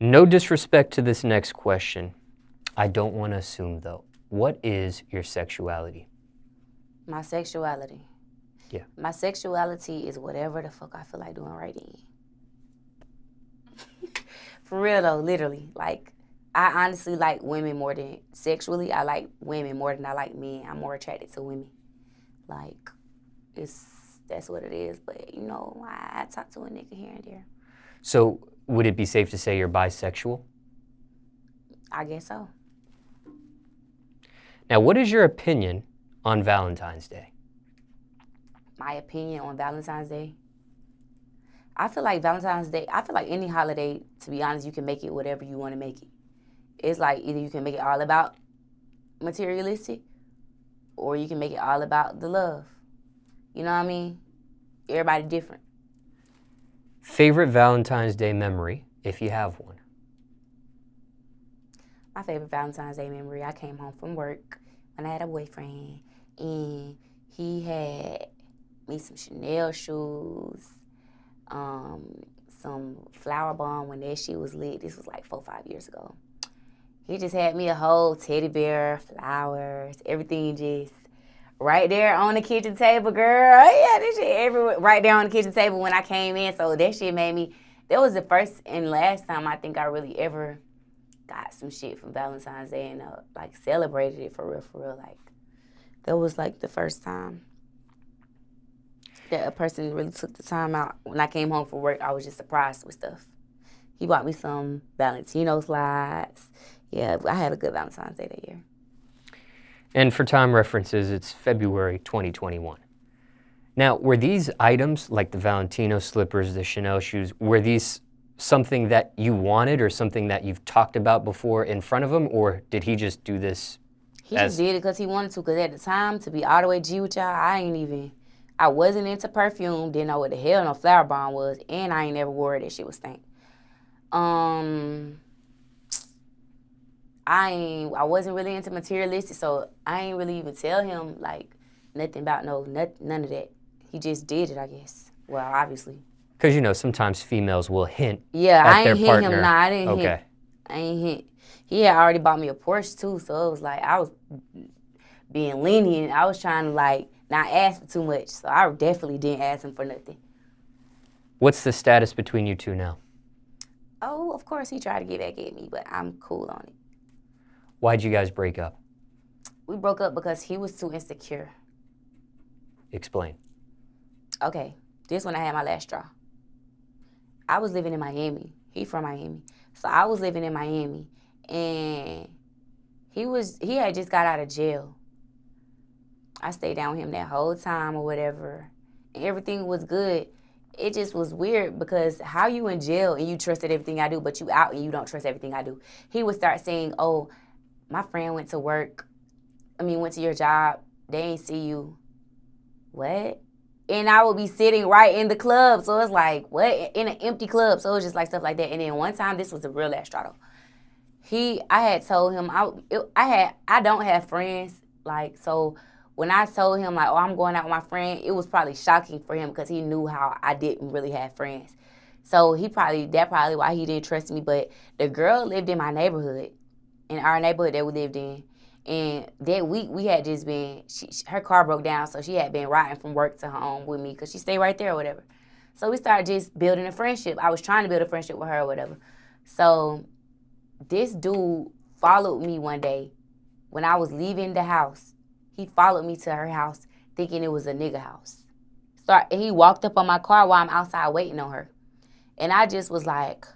No disrespect to this next question. I don't want to assume, though. What is your sexuality? My sexuality? Yeah. My sexuality is whatever the fuck I feel like doing right then. For real, though, literally. Like, I honestly like women more than... Sexually, I like women more than I like men. I'm more attracted to women. Like, that's what it is. But, you know, I talk to a nigga here and there. So, would it be safe to say you're bisexual? I guess so. Now, what is your opinion on Valentine's Day? My opinion on Valentine's Day? I feel like Valentine's Day, I feel like any holiday, to be honest, you can make it whatever you want to make it. It's like either you can make it all about materialistic or you can make it all about the love. You know what I mean? Everybody different. Favorite Valentine's Day memory, if you have one? My favorite Valentine's Day memory, I came home from work when I had a boyfriend, and he had me some Chanel shoes, some Flower Bomb when that shit was lit. This was like 4 or 5 years ago. He just had me a whole teddy bear, flowers, everything just right there on the kitchen table, girl. Yeah, this shit everywhere, right there on the kitchen table when I came in. So that shit made me, that was the first and last time I think I really ever got some shit from Valentine's Day and like celebrated it for real. Like that was like the first time that a person really took the time out. When I came home from work, I was just surprised with stuff. He bought me some Valentino slides. Yeah, I had a good Valentine's Day that year. And for time references, it's February 2021. Now, were these items, like the Valentino slippers, the Chanel shoes, were these something that you wanted or something that you've talked about before in front of him, or did he just do this? He just did it because he wanted to, because at the time, to be all the way G with y'all, I wasn't into perfume, didn't know what the hell no Flower Bomb was, and I ain't never wore it, that shit was stank. I wasn't really into materialistic, so I ain't really even tell him, like, nothing about none of that. He just did it, I guess. Well, obviously. Because, you know, sometimes females will hint at I their ain't hint partner. him. Nah, I didn't hint. I ain't hint. He had already bought me a Porsche, too, so it was like I was being lenient. I was trying to, like, not ask for too much, so I definitely didn't ask him for nothing. What's the status between you two now? Oh, of course he tried to get back at me, but I'm cool on it. Why'd you guys break up? We broke up because he was too insecure. Explain. Okay, this when I had my last straw. I was living in Miami. He from Miami. So I was living in Miami, and he had just got out of jail. I stayed down with him that whole time or whatever, and everything was good. It just was weird because how you in jail and you trusted everything I do, but you out and you don't trust everything I do. He would start saying, oh, my friend went to your job. They ain't see you. What? And I would be sitting right in the club. So it's like, what? In an empty club. So it was just like stuff like that. And then one time, this was a real last straw. I had told him, I don't have friends. Like, so when I told him, like, oh, I'm going out with my friend, it was probably shocking for him because he knew how I didn't really have friends. So that probably why he didn't trust me. But the girl lived in my neighborhood, in our neighborhood that we lived in. And that week, we had just been, her car broke down, so she had been riding from work to home with me because she stayed right there or whatever. So we started just building a friendship. I was trying to build a friendship with her or whatever. So this dude followed me one day when I was leaving the house. He followed me to her house thinking it was a nigga house. He walked up on my car while I'm outside waiting on her. And I just was like,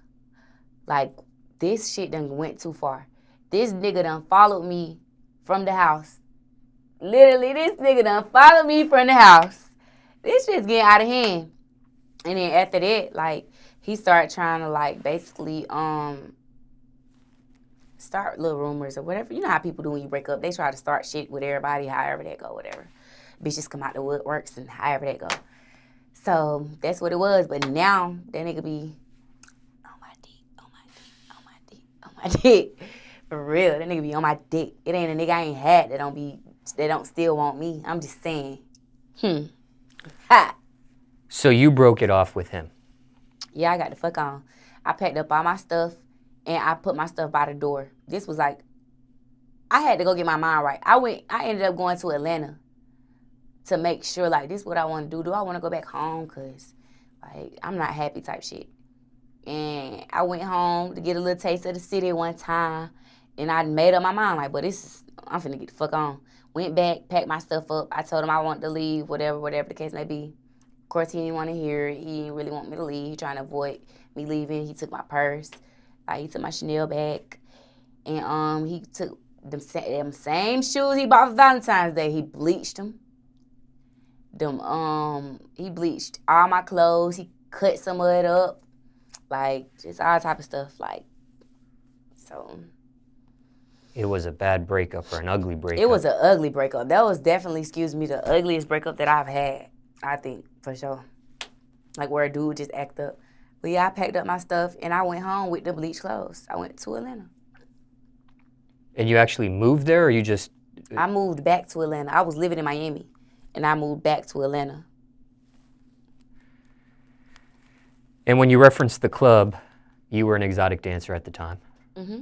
this shit done went too far. This nigga done followed me from the house. Literally, this nigga done followed me from the house. This shit's getting out of hand. And then after that, like, he started trying to, like, basically, start little rumors or whatever. You know how people do when you break up. They try to start shit with everybody, however that go, whatever. Bitches come out the woodworks and however that go. So that's what it was. But now, that nigga be on my dick. For real, that nigga be on my dick. It ain't a nigga I ain't had that don't still want me. I'm just saying. Ha. So you broke it off with him? Yeah, I got the fuck on. I packed up all my stuff and I put my stuff by the door. This was like, I had to go get my mind right. I ended up going to Atlanta to make sure, like, this is what I want to do. Do I want to go back home? Because, like, I'm not happy type shit. And I went home to get a little taste of the city one time, and I made up my mind, like, but I'm finna get the fuck on. Went back, packed my stuff up. I told him I wanted to leave, whatever the case may be. Of course, he didn't want to hear it. He didn't really want me to leave. He trying to avoid me leaving. He took my purse. Like, he took my Chanel bag. And he took them same shoes he bought for Valentine's Day. He bleached them. He bleached all my clothes. He cut some of it up. Like, just all type of stuff. Like, so. It was a bad breakup or an ugly breakup. It was an ugly breakup. That was definitely, the ugliest breakup that I've had, I think, for sure. Like, where a dude just act up. But yeah, I packed up my stuff, and I went home with the bleached clothes. I went to Atlanta. And you actually moved there, or you just... I moved back to Atlanta. I was living in Miami, and I moved back to Atlanta. And when you referenced the club, you were an exotic dancer at the time. Mm-hmm.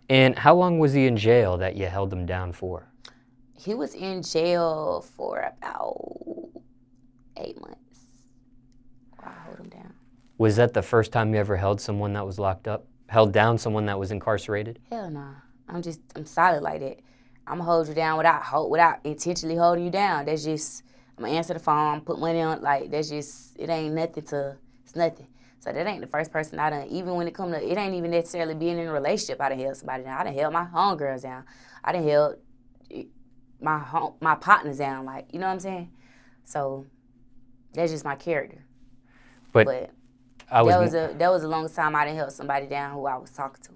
And how long was he in jail that you held him down for? He was in jail for about 8 months. I held him down. Was that the first time you ever held someone that was locked up? Held down someone that was incarcerated? Hell nah. I'm solid like that. I'm going to hold you down without intentionally holding you down. That's just, I'm going to answer the phone, put money on, like, that's just, it ain't nothing it's nothing. So that ain't the first person I done, even when it come to, it ain't even necessarily being in a relationship, I done held somebody down. I done held my homegirls down. I done held my partners down, like, you know what I'm saying? So that's just my character. But that was the longest time I done held somebody down who I was talking to.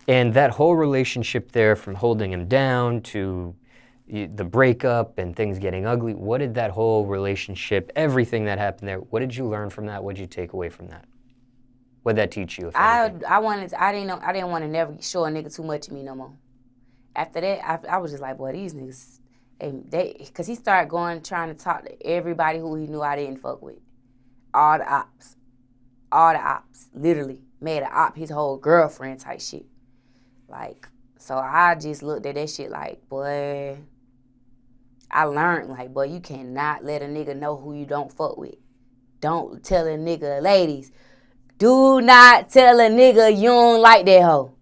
And that whole relationship there, from holding him down to the breakup and things getting ugly, what did that whole relationship, everything that happened there, what did you learn from that? What did you take away from that? What did that teach you? If anything? I didn't want to never show a nigga too much of me no more. After that, I was just like, boy, these niggas, because he started trying to talk to everybody who he knew I didn't fuck with. All the ops, literally made an op his whole girlfriend type shit. Like, so I just looked at that shit like, boy, I learned, like, boy, you cannot let a nigga know who you don't fuck with. Don't tell a nigga, ladies, do not tell a nigga you don't like that hoe.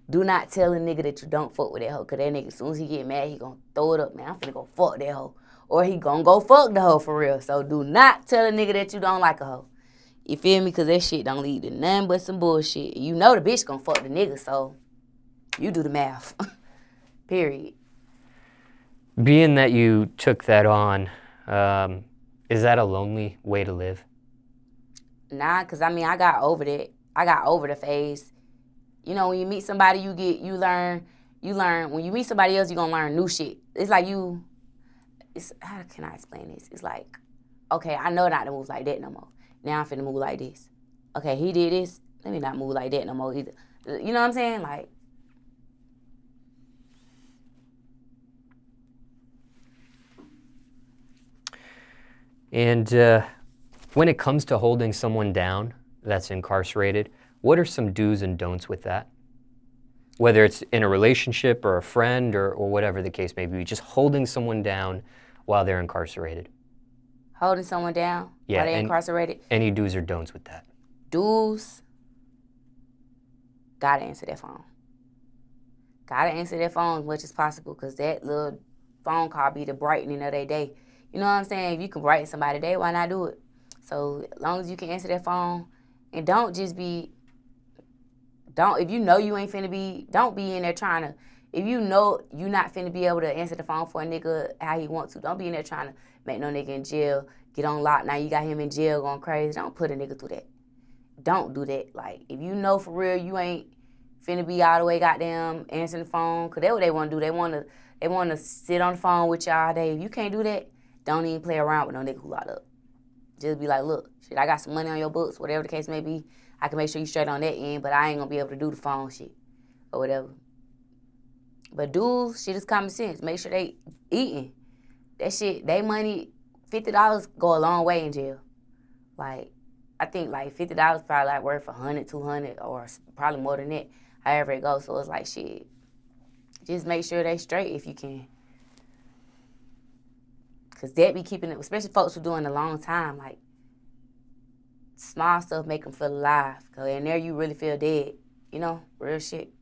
Do not tell a nigga that you don't fuck with that hoe, because that nigga, as soon as he get mad, he gonna throw it up, man, I'm finna go fuck that hoe. Or he gonna go fuck the hoe for real. So do not tell a nigga that you don't like a hoe. You feel me? Because that shit don't lead to nothing but some bullshit. You know the bitch gonna fuck the nigga, so you do the math. Period. Being that you took that on, is that a lonely way to live? Nah, because, I mean, I got over that. I got over the phase. You know, when you meet somebody, you learn. When you meet somebody else, you're going to learn new shit. It's like how can I explain this? It's like, okay, I know not to move like that no more. Now I'm finna move like this. Okay, he did this. Let me not move like that no more either. You know what I'm saying? Like, and when it comes to holding someone down that's incarcerated, what are some do's and don'ts with that? Whether it's in a relationship or a friend or whatever the case may be, just holding someone down while they're incarcerated. Holding someone down while they're incarcerated? Any do's or don'ts with that? Do's, gotta answer that phone. Gotta answer that phone as much as possible, because that little phone call be the brightening of their day. You know what I'm saying? If you can brighten somebody's day, why not do it? So as long as you can answer that phone, and don't if you know you ain't finna be, don't be in there trying to, if you know you not finna be able to answer the phone for a nigga how he wants to, don't be in there trying to make no nigga in jail, get on lock, now you got him in jail going crazy. Don't put a nigga through that. Don't do that. Like, if you know for real you ain't finna be all the way goddamn answering the phone, because that's what they want to do. They want to sit on the phone with you all day. If you can't do that, don't even play around with no nigga who locked up. Just be like, look, shit, I got some money on your books, whatever the case may be. I can make sure you straight on that end, but I ain't gonna be able to do the phone shit or whatever. But dudes, shit is common sense. Make sure they eating. That shit, they money, $50 go a long way in jail. Like, I think like $50 probably like worth 100, 200, or probably more than that, however it goes. So it's like, shit, just make sure they straight if you can. Because that be keeping it, especially folks who doing a long time, like, small stuff make them feel alive. Because in there you really feel dead, you know, real shit.